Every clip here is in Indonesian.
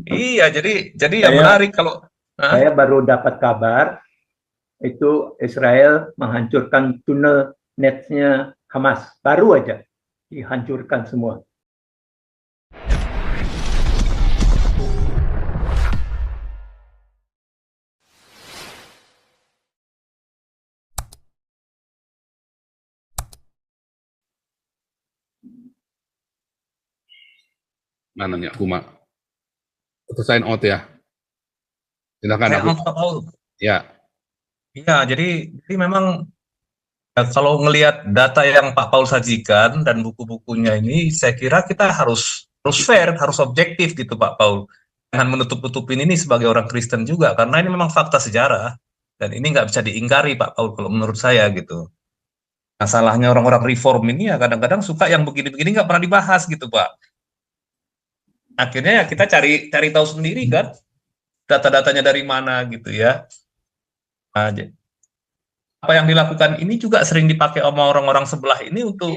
Iya, jadi yang Saya menarik kalau Hah? saya baru dapat kabar itu Israel menghancurkan tunnel netnya Hamas. Baru aja dihancurkan semua. Mananya Kuma. Sign out ya. Silakan Saya aku. Pak Paul. Ya. Iya, jadi memang ya, kalau ngelihat data yang Pak Paul sajikan dan buku-bukunya ini, saya kira kita harus fair, harus objektif gitu Pak Paul. Jangan menutup-tutupin ini sebagai orang Kristen juga, karena ini memang fakta sejarah dan ini nggak bisa diingkari Pak Paul kalau menurut saya gitu. Masalahnya orang-orang reform ini ya kadang-kadang suka yang begini-begini nggak pernah dibahas gitu Pak. Akhirnya ya kita cari cari tahu sendiri kan data-datanya dari mana gitu ya. Nah, apa yang dilakukan ini juga sering dipakai sama orang-orang sebelah ini untuk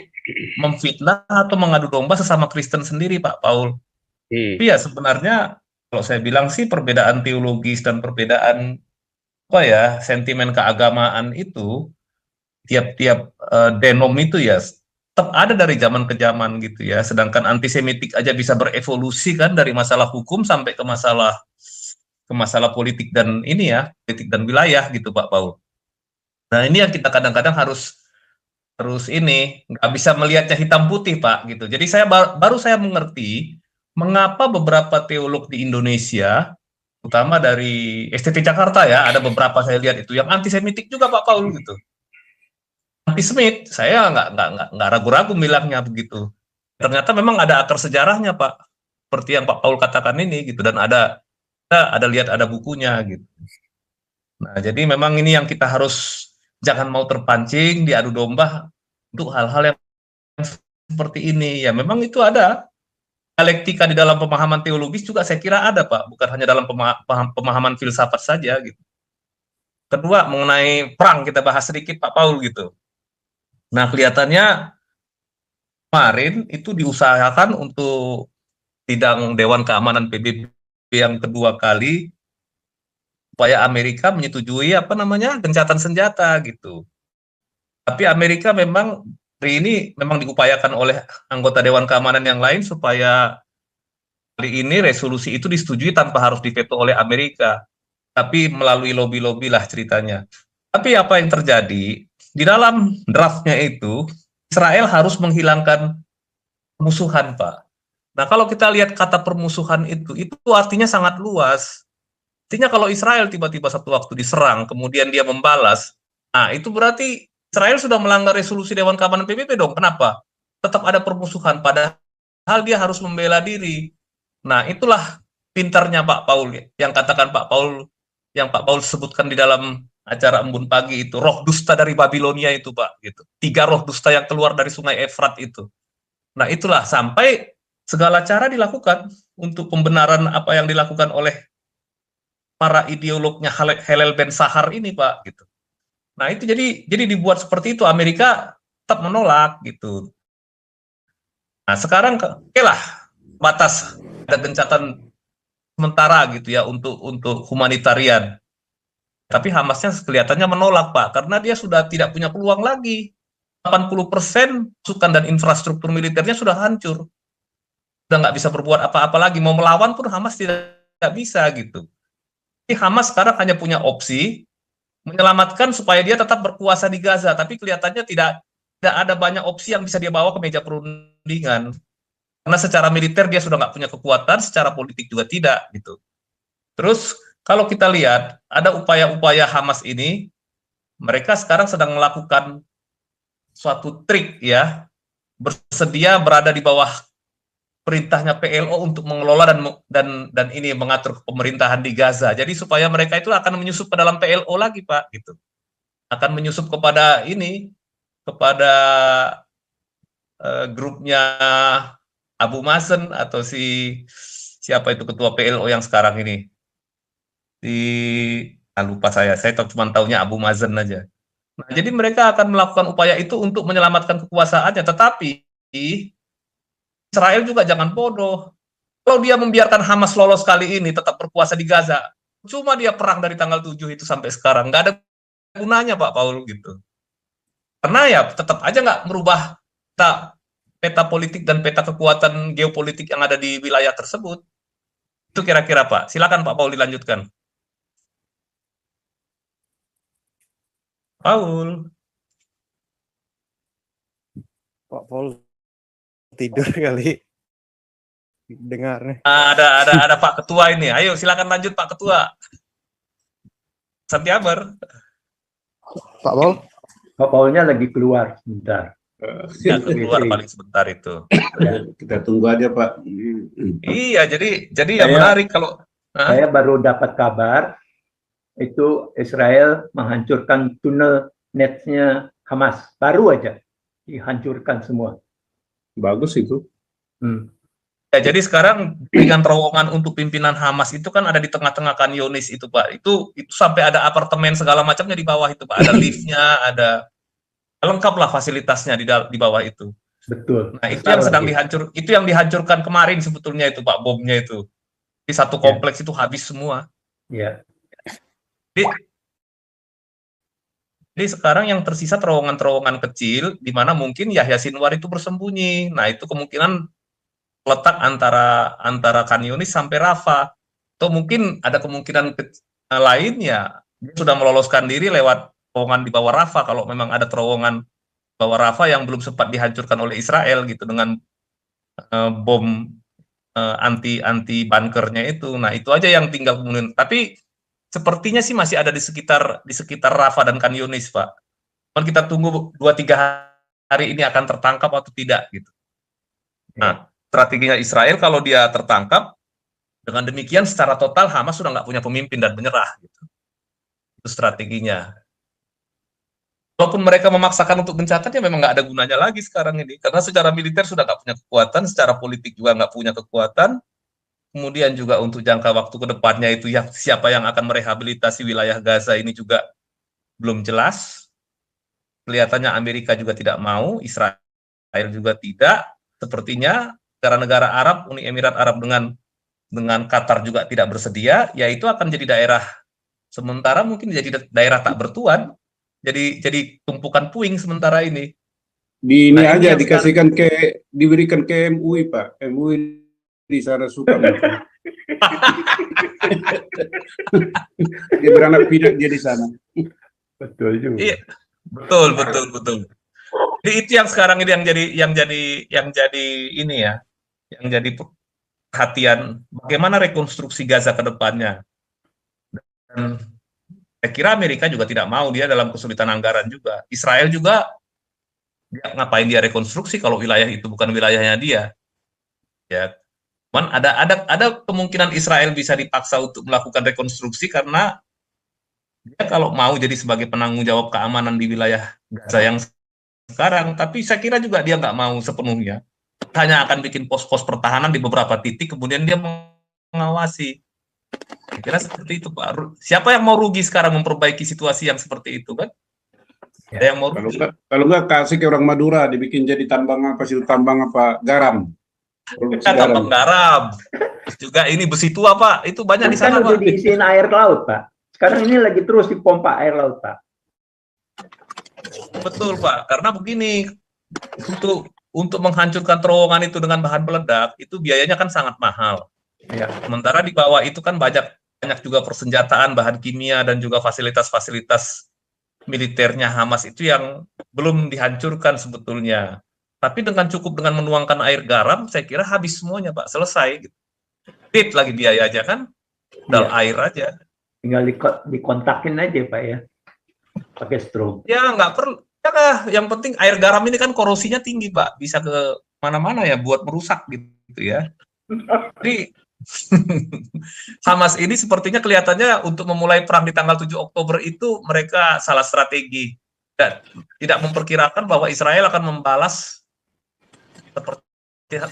memfitnah atau mengadu domba sesama Kristen sendiri, Pak Paul. Hmm. Tapi ya sebenarnya kalau saya bilang sih perbedaan teologis dan perbedaan apa ya sentimen keagamaan itu tiap-tiap denom itu ya tetap ada dari zaman ke zaman gitu ya. Sedangkan antisemitik aja bisa berevolusi kan dari masalah hukum sampai ke masalah politik dan ini ya politik dan wilayah gitu, Pak Paul. Nah ini yang kita kadang-kadang harus terus ini nggak bisa melihatnya hitam putih Pak gitu. Jadi baru saya mengerti mengapa beberapa teolog di Indonesia, terutama dari STT Jakarta ya, ada beberapa saya lihat itu yang antisemitik juga Pak Paul gitu. Antisemit, saya nggak ragu-ragu bilangnya begitu. Ternyata memang ada akar sejarahnya Pak, seperti yang Pak Paul katakan ini gitu dan ada lihat ada bukunya gitu. Nah jadi memang ini yang kita harus jangan mau terpancing diadu domba untuk hal-hal yang seperti ini. Ya memang itu ada dialektika di dalam pemahaman teologis juga saya kira ada Pak, bukan hanya dalam pemahaman filsafat saja gitu. Kedua mengenai perang kita bahas sedikit Pak Paul gitu. Nah kelihatannya kemarin itu diusahakan untuk sidang Dewan Keamanan PBB yang kedua kali supaya Amerika menyetujui apa namanya gencatan senjata gitu. Tapi Amerika memang hari ini memang diupayakan oleh anggota Dewan Keamanan yang lain supaya kali ini resolusi itu disetujui tanpa harus diveto oleh Amerika, tapi melalui lobby-lobby lah ceritanya. Tapi apa yang terjadi di dalam draftnya itu Israel harus menghilangkan permusuhan, Pak. Nah, kalau kita lihat kata permusuhan itu artinya sangat luas. Artinya kalau Israel tiba-tiba satu waktu diserang, kemudian dia membalas, nah itu berarti Israel sudah melanggar resolusi Dewan Keamanan PBB dong. Kenapa? Tetap ada permusuhan, padahal dia harus membela diri. Nah, itulah pintarnya Pak Paul yang katakan Pak Paul yang Pak Paul sebutkan di dalam acara Embun Pagi itu, roh dusta dari Babilonia itu Pak gitu. 3 roh dusta yang keluar dari Sungai Efrat itu. Nah, itulah sampai segala cara dilakukan untuk pembenaran apa yang dilakukan oleh para ideolognya Halel Ben Sahar ini Pak gitu. Nah, itu jadi dibuat seperti itu Amerika tetap menolak gitu. Nah, sekarang oke lah batas ada gencatan sementara gitu ya untuk humanitarian. Tapi Hamasnya kelihatannya menolak Pak karena dia sudah tidak punya peluang lagi. 80% pasukan dan infrastruktur militernya sudah hancur. Sudah nggak bisa berbuat apa-apa lagi. Mau melawan pun Hamas tidak bisa gitu. Jadi Hamas sekarang hanya punya opsi menyelamatkan supaya dia tetap berkuasa di Gaza. Tapi kelihatannya tidak ada banyak opsi yang bisa dia bawa ke meja perundingan. Karena secara militer dia sudah nggak punya kekuatan, secara politik juga tidak gitu. Terus kalau kita lihat ada upaya-upaya Hamas ini, mereka sekarang sedang melakukan suatu trik ya, bersedia berada di bawah perintahnya PLO untuk mengelola dan ini mengatur pemerintahan di Gaza. Jadi supaya mereka itu akan menyusup ke dalam PLO lagi Pak gitu. Akan menyusup kepada ini kepada grupnya Abu Mazen atau siapa itu ketua PLO yang sekarang ini lupa saya cuma tahunya Abu Mazen aja. Nah, jadi mereka akan melakukan upaya itu untuk menyelamatkan kekuasaannya, tetapi Israel juga jangan bodoh. Kalau dia membiarkan Hamas lolos kali ini tetap berkuasa di Gaza, cuma dia perang dari tanggal 7 itu sampai sekarang, nggak ada gunanya Pak Paul gitu. Karena ya tetap aja nggak merubah peta politik dan peta kekuatan geopolitik yang ada di wilayah tersebut. Itu kira-kira Pak. Silakan Pak Paul dilanjutkan. Paul. Pak Paul tidur kali. Dengar nih. Ada Pak Ketua ini. Ayo silakan lanjut Pak Ketua. Santiaber. Pak Paul? Pak Paulnya lagi keluar sebentar. Ya, keluar paling sebentar itu. Kita tunggu aja Pak. Iya, jadi yang menarik kalau saya baru dapat kabar itu Israel menghancurkan tunnel netnya Hamas. Baru aja dihancurkan semua. Bagus itu. Ya, jadi sekarang dengan terowongan untuk pimpinan Hamas itu kan ada di tengah-tengah Khan Yunis itu Pak. Itu sampai ada apartemen segala macamnya di bawah itu Pak. Ada liftnya, ada lengkap lah fasilitasnya di bawah itu. Betul. Nah itu yang sedang itu yang dihancurkan kemarin sebetulnya itu Pak, bomnya itu. Di satu kompleks itu habis semua. Ya. Jadi sekarang yang tersisa terowongan-terowongan kecil di mana mungkin Yahya Sinwar itu bersembunyi. Nah itu kemungkinan letak antara Khan Yunis sampai Rafah. Atau mungkin ada kemungkinan lain ya dia sudah meloloskan diri lewat terowongan di bawah Rafah kalau memang ada terowongan bawah Rafah yang belum sempat dihancurkan oleh Israel gitu dengan bom anti bunkernya itu. Nah itu aja yang tinggal kemudian. Tapi sepertinya sih masih ada di sekitar Rafah dan Khan Yunis Pak. Cuman kita tunggu 2-3 hari ini akan tertangkap atau tidak gitu. Nah strateginya Israel kalau dia tertangkap dengan demikian secara total Hamas sudah nggak punya pemimpin dan menyerah gitu. Itu strateginya. Walaupun mereka memaksakan untuk gencatan, ya memang nggak ada gunanya lagi sekarang ini. Karena secara militer sudah nggak punya kekuatan, secara politik juga nggak punya kekuatan. Kemudian juga untuk jangka waktu ke depannya itu siapa yang akan merehabilitasi wilayah Gaza ini juga belum jelas. Kelihatannya Amerika juga tidak mau, Israel juga tidak. Sepertinya negara-negara Arab, Uni Emirat Arab dengan Qatar juga tidak bersedia, yaitu akan jadi daerah sementara mungkin jadi daerah tak bertuan. Jadi tumpukan puing sementara ini. Di ini aja dikasihkan diberikan ke MUI Pak. MUI di sana suka. Dia beranak pinak dia di sana. Betul juga. Iya, betul. Jadi itu yang sekarang ini yang jadi ini ya, yang jadi perhatian bagaimana rekonstruksi Gaza ke depannya. Dan saya kira Amerika juga tidak mau, dia dalam kesulitan anggaran juga. Israel juga ngapain dia rekonstruksi kalau wilayah itu bukan wilayahnya dia. Ya, cuman ada kemungkinan Israel bisa dipaksa untuk melakukan rekonstruksi karena dia kalau mau jadi sebagai penanggung jawab keamanan di wilayah Gaza yang sekarang, tapi saya kira juga dia nggak mau sepenuhnya. Hanya akan bikin pos-pos pertahanan di beberapa titik, kemudian dia mengawasi. Saya kira seperti itu Pak. Siapa yang mau rugi sekarang memperbaiki situasi yang seperti itu kan? Ada yang mau rugi. Kalau nggak kasih ke orang Madura dibikin jadi tambang garam. Tambang garam. Juga ini besi tua Pak. Itu banyak di sana Kan udah Pak. diisiin air laut Pak. Sekarang ini lagi terus dipompa air laut Pak. Betul Pak. Karena begini, untuk menghancurkan terowongan itu dengan bahan peledak itu biayanya kan sangat mahal. Ya, sementara di bawah itu kan banyak juga persenjataan, bahan kimia dan juga fasilitas-fasilitas militernya Hamas itu yang belum dihancurkan sebetulnya. Tapi cukup dengan menuangkan air garam, saya kira habis semuanya Pak, selesai. Tit lagi biaya aja kan, dal air aja. Tinggal dikontakin aja Pak ya, pakai strobe. Ya nggak perlu. Ya, yang penting air garam ini kan korosinya tinggi Pak, bisa ke mana-mana ya buat merusak gitu ya. Jadi Hamas ini sepertinya kelihatannya untuk memulai perang di tanggal 7 Oktober itu mereka salah strategi. Tidak memperkirakan bahwa Israel akan membalas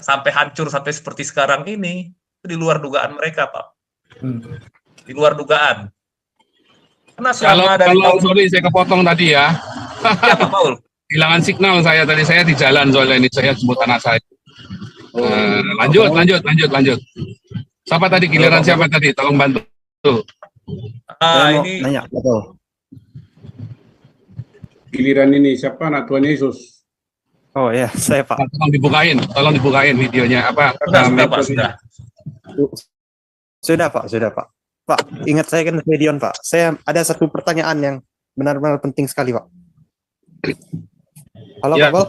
sampai hancur sampai seperti sekarang ini. Itu di luar dugaan mereka Pak. Di luar dugaan. Karena sorry saya kepotong tadi ya. Ya Pak Paul. Kehilangan signal saya tadi, saya di jalan soalnya ini saya jemput anak saya. Lanjut. Siapa tadi giliran siapa tadi? Tolong bantu. Saya mau Ini nanya, Pak Paul. Giliran ini siapa anak Tuhan Yesus? Oh ya, saya Pak. Tolong dibukain videonya apa? sudah Pak, sudah. Sudah Pak. Pak, ingat saya kan Medion Pak. Saya ada satu pertanyaan yang benar-benar penting sekali Pak. Halo Ya. Pak Paul.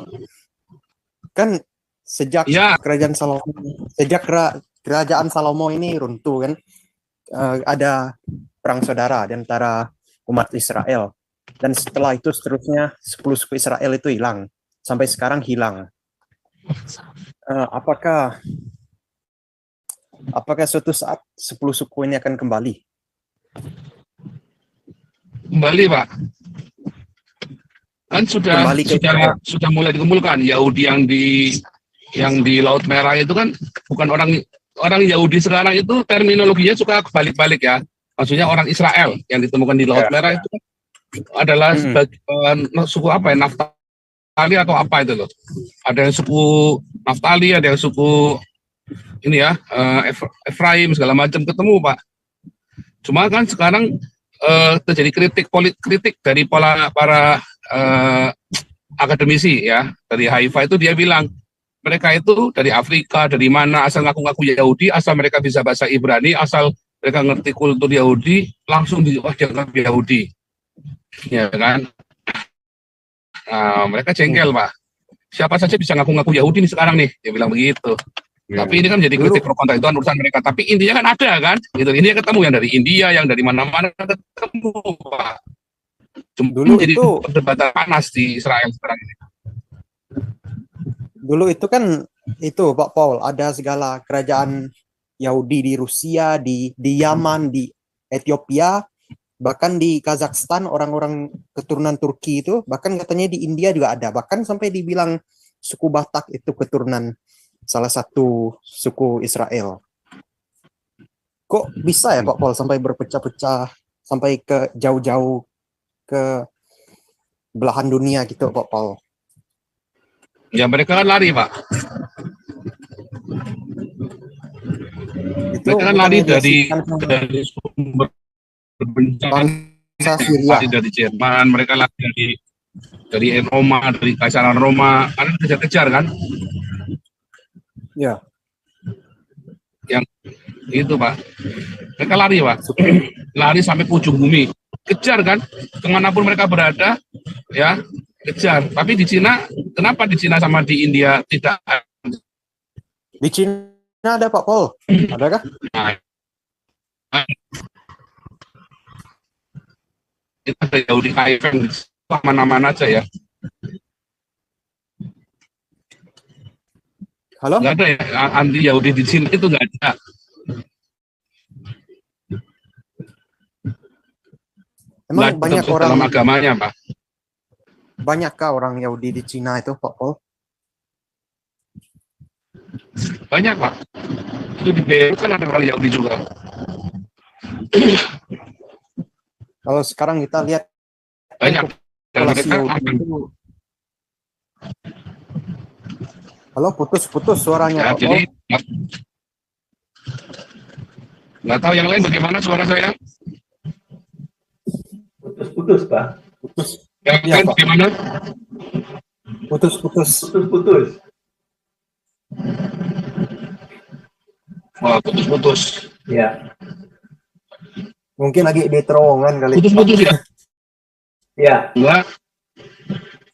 Kan sejak Ya. kerajaan Salomo ini runtuh kan, ada perang saudara di antara umat Israel. Dan setelah itu seterusnya 10 suku Israel itu hilang. Sampai sekarang hilang. Apakah suatu saat 10 suku ini akan kembali? Kembali Pak. Kan Kembali ke sudah mulai dikumpulkan Yahudi yang di Laut Merah itu kan bukan orang Yahudi sekarang itu terminologinya suka kebalik-balik ya. Maksudnya orang Israel yang ditemukan di Laut Merah itu adalah sebagian suku apa ya, Naftali atau apa itu loh. Ada yang suku Naftali, ada yang suku ini ya, Efraim segala macam ketemu Pak. Cuma kan sekarang terjadi kritik dari para akademisi ya dari Haifa itu, dia bilang mereka itu dari Afrika, dari mana, asal ngaku-ngaku Yahudi, asal mereka bisa bahasa Ibrani, asal mereka ngerti kultur Yahudi, langsung dianggap Yahudi, ya kan? Nah, mereka jengkel Pak. Siapa saja bisa ngaku-ngaku Yahudi nih sekarang nih, dia bilang begitu. Tapi ini kan jadi kritik pro kontra, itu kan urusan mereka. Tapi intinya kan ada kan, gitu. Ini ketemu yang dari India, yang dari mana-mana ketemu Pak. Dulu jadi itu perdebatan panas di Israel sekarang ini. Dulu itu kan itu Pak Paul, ada segala kerajaan Yahudi di Rusia, di Yaman, di Ethiopia, bahkan di Kazakhstan orang-orang keturunan Turki itu, bahkan katanya di India juga ada, bahkan sampai dibilang suku Batak itu keturunan salah satu suku Israel. Kok bisa ya Pak Paul sampai berpecah-pecah, sampai ke jauh-jauh ke belahan dunia gitu Pak Paul? Ya mereka kan lari Pak. Mereka kan lari dari sumber bencana, lari dari Jerman, mereka lari dari Roma, dari Kaisaran Roma, kan kejar-kejar kan? Ya. Yang itu Pak, mereka lari Pak, lari sampai ke ujung bumi, kejar kan, kemanapun mereka berada, ya kejar. Tapi di Cina, kenapa di Cina sama di India tidak? Di Cina ada Pak Paul, adakah? Itu ada Yahudi KFM, mana-mana aja ya. Halo? Nggak ada ya, anti Yahudi di Cina itu nggak ada. Emang Nggak banyak tetap orang dalam agamanya Pak. Banyakkah orang Yahudi di Cina itu Pak Paul? Banyak Pak. Itu di Beirut kan ada orang Yahudi juga. Kalau sekarang kita lihat Banyak. Dan populasi mereka Yahudi itu... Halo, putus-putus suaranya ya, Pak jadi Paul. nggak tahu yang lain bagaimana suara saya. Putus-putus, Pak. Putus. Yang Iya, lain Pak. bagaimana? Putus-putus. Putus-putus. Oh, putus-putus. Ya. Mungkin lagi di terowongan kali. Putus-putus ya? Ya, Enggak,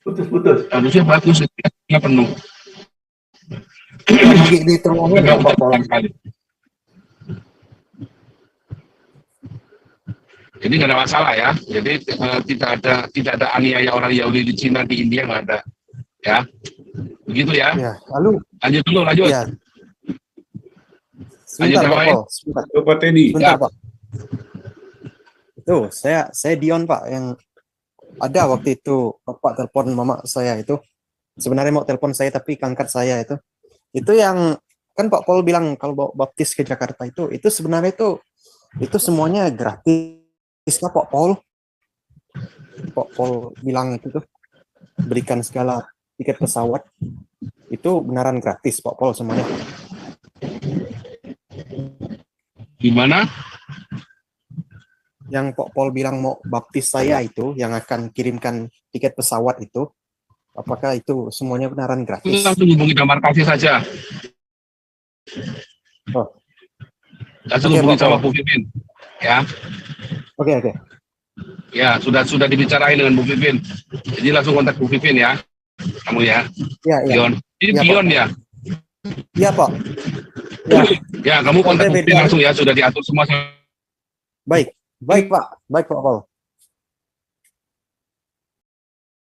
putus-putus. harusnya bagus, ya penuh. Lagi di terowongan ya, Pak Paul. Kali. Jadi nggak ada masalah ya. Jadi tidak ada aniaya orang Yahudi di Cina, di India nggak ada. Ya, begitu ya. Ya, lalu Lanjut dulu, lanjut. ya. Sebentar Lanjut, Pak yang Paul, sebentar. Coba Teddy. Sebentar, Ya. Pak. Itu saya Dion Pak, yang ada waktu itu Bapak telepon mama saya itu. Sebenarnya mau telepon saya tapi angkat saya itu. Itu yang kan Pak Paul bilang kalau bawa baptis ke Jakarta itu sebenarnya itu semuanya gratis kah Pak Paul? Pak Paul bilang itu tuh berikan segala tiket pesawat. Itu benaran gratis Pak Paul semuanya. Gimana? Yang Pak Paul bilang mau baptis saya itu, yang akan kirimkan tiket pesawat itu, apakah itu semuanya benaran gratis? Langsung hubungi Damar Kasih saja. Oh. Langsung Oke, hubungi Pak sama Paul. Bu Vivin. Ya, Oke. ya sudah dibicarain dengan Bu Vivin. Jadi langsung kontak Bu Vivin ya. Kamu ya. Iya. Dion. Ini Ya, Dion Pak. ya. Iya Pak. Ya, Ya, kamu kontak Bu Vivin Beda. langsung ya. Sudah diatur semua. baik Pak Paul.